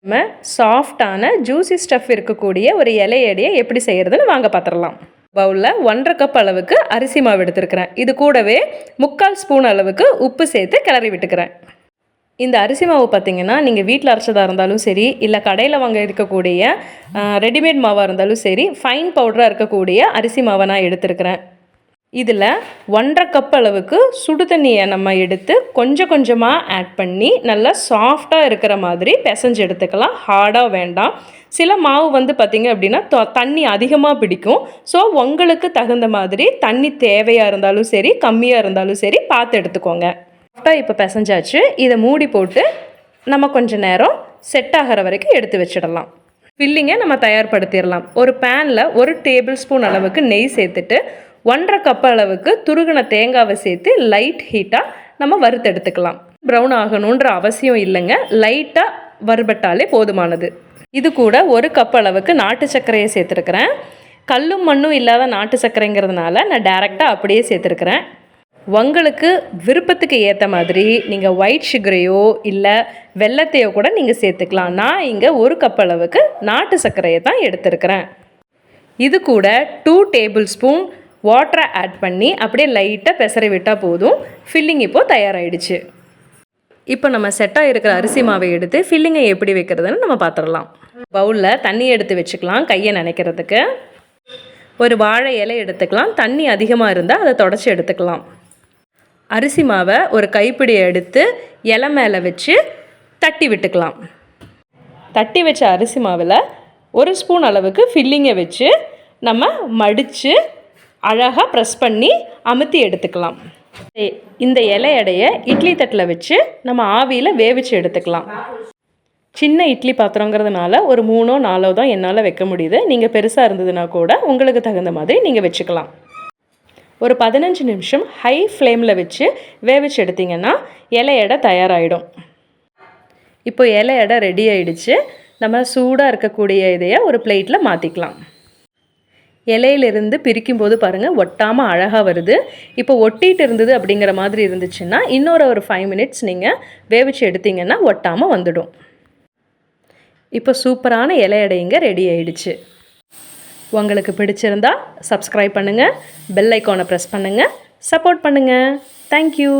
நம்ம சாஃப்டான juicy stuff இருக்கக்கூடிய ஒரு இலையடையை எப்படி செய்கிறதுன்னு வாங்க பார்த்துடலாம். பவுலில் 1.5 கப் அளவுக்கு அரிசி மாவு எடுத்துருக்கிறேன். இது கூடவே 3/4 ஸ்பூன் அளவுக்கு உப்பு சேர்த்து கிளறி விட்டுக்கிறேன். இந்த அரிசி மாவு பார்த்திங்கன்னா நீங்கள் வீட்டில் அரைச்சதாக இருந்தாலும் சரி, இல்லை கடையில் வாங்க இருக்கக்கூடிய ரெடிமேட் மாவாக இருந்தாலும் சரி, ஃபைன் பவுடராக இருக்கக்கூடிய அரிசி மாவை நான் எடுத்துருக்கிறேன். இதில் 1.5 கப் அளவுக்கு சுடு தண்ணியை நம்ம எடுத்து கொஞ்சம் கொஞ்சமாக ஆட் பண்ணி நல்லா சாஃப்டாக இருக்கிற மாதிரி பிசைஞ்சு எடுத்துக்கலாம். ஹார்டாக வேண்டாம். சில மாவு பார்த்திங்க அப்படின்னா தண்ணி அதிகமாக பிடிக்கும். ஸோ உங்களுக்கு தகுந்த மாதிரி தண்ணி தேவையாக இருந்தாலும் சரி, கம்மியாக இருந்தாலும் சரி பார்த்து எடுத்துக்கோங்க. சாஃப்டாக இப்போ பிசைஞ்சாச்சு. இதை மூடி போட்டு நம்ம கொஞ்சம் நேரம் செட் ஆகிற வரைக்கும் எடுத்து வச்சிடலாம். ஃபில்லிங்கை நம்ம தயார்படுத்திடலாம். ஒரு பேனில் 1 டேபிள் ஸ்பூன் அளவுக்கு நெய் சேர்த்துட்டு 1.5 கப் அளவுக்கு துருகின தேங்காவை சேர்த்து லைட் ஹீட்டாக நம்ம வறுத்து எடுத்துக்கலாம். ப்ரௌன் ஆகணுன்ற அவசியம் இல்லைங்க, லைட்டாக வறுபட்டாலே போதுமானது. இது கூட 1 கப் அளவுக்கு நாட்டு சர்க்கரையை சேர்த்துருக்கிறேன். கல்லும் மண்ணும் இல்லாத நாட்டு சர்க்கரைங்கிறதுனால நான் டைரெக்டாக அப்படியே சேர்த்துருக்கிறேன். உங்களுக்கு விருப்பத்துக்கு ஏற்ற மாதிரி நீங்கள் ஒயிட் சுகரையோ இல்லை வெல்லத்தையோ கூட நீங்கள் சேர்த்துக்கலாம். நான் இங்கே 1 கப் அளவுக்கு நாட்டு சர்க்கரையை தான் எடுத்துருக்கிறேன். இது கூட 2 டேபிள் ஸ்பூன் வாட்டரை ஆட் பண்ணி அப்படியே லைட்டாக பெசரி விட்டால் போதும். ஃபில்லிங் இப்போது தயாராகிடுச்சு. இப்போ நம்ம செட்டாக இருக்கிற அரிசி மாவை எடுத்து ஃபில்லிங்கை எப்படி வைக்கிறதுன்னு நம்ம பார்த்துடலாம். பவுலில் தண்ணி எடுத்து வச்சுக்கலாம். கையை நனைக்கிறதுக்கு ஒரு வாழை இலை எடுத்துக்கலாம். தண்ணி அதிகமாக இருந்தால் அதை தொடச்சி எடுத்துக்கலாம். அரிசி மாவை ஒரு கைப்பிடியை எடுத்து இலை மேலே வச்சு தட்டி விட்டுக்கலாம். தட்டி வச்ச அரிசி மாவில் 1 ஸ்பூன் அளவுக்கு ஃபில்லிங்கை வச்சு நம்ம மடித்து அழகாக ப்ரெஸ் பண்ணி அமுத்தி எடுத்துக்கலாம். இந்த இலையடையை இட்லி தட்டில் வச்சு நம்ம ஆவியில் வேவிச்சு எடுத்துக்கலாம். சின்ன இட்லி பாத்திரங்கிறதுனால ஒரு 3ஓ 4ஓ தான் என்னால் வைக்க முடியுது. நீங்கள் பெருசாக இருந்ததுன்னா கூட உங்களுக்கு தகுந்த மாதிரி நீங்கள் வச்சுக்கலாம். ஒரு 15 நிமிஷம் ஹை ஃப்ளேமில் வச்சு வேவிச்சு எடுத்திங்கன்னா இலையடை தயாராகிடும். இப்போ இலையடை ரெடி ஆகிடுச்சு. நம்ம சூடாக இருக்கக்கூடிய இதையை ஒரு பிளேட்டில் மாற்றிக்கலாம். இலையிலிருந்து பிரிக்கும்போது பாருங்கள் ஒட்டாமல் அழகாக வருது. இப்போ ஒட்டிகிட்டு இருந்தது அப்படிங்கிற மாதிரி இருந்துச்சுன்னா இன்னொரு ஒரு 5 மினிட்ஸ் நீங்கள் வேவிச்சு எடுத்திங்கன்னா ஒட்டாமல் வந்துடும். இப்போ சூப்பரான இலையடைங்க ரெடி ஆகிடுச்சு. உங்களுக்கு பிடிச்சிருந்தா சப்ஸ்கிரைப் பண்ணுங்கள், பெல் ஐக்கானை ப்ரெஸ் பண்ணுங்கள், சப்போர்ட் பண்ணுங்கள். தேங்க்யூ.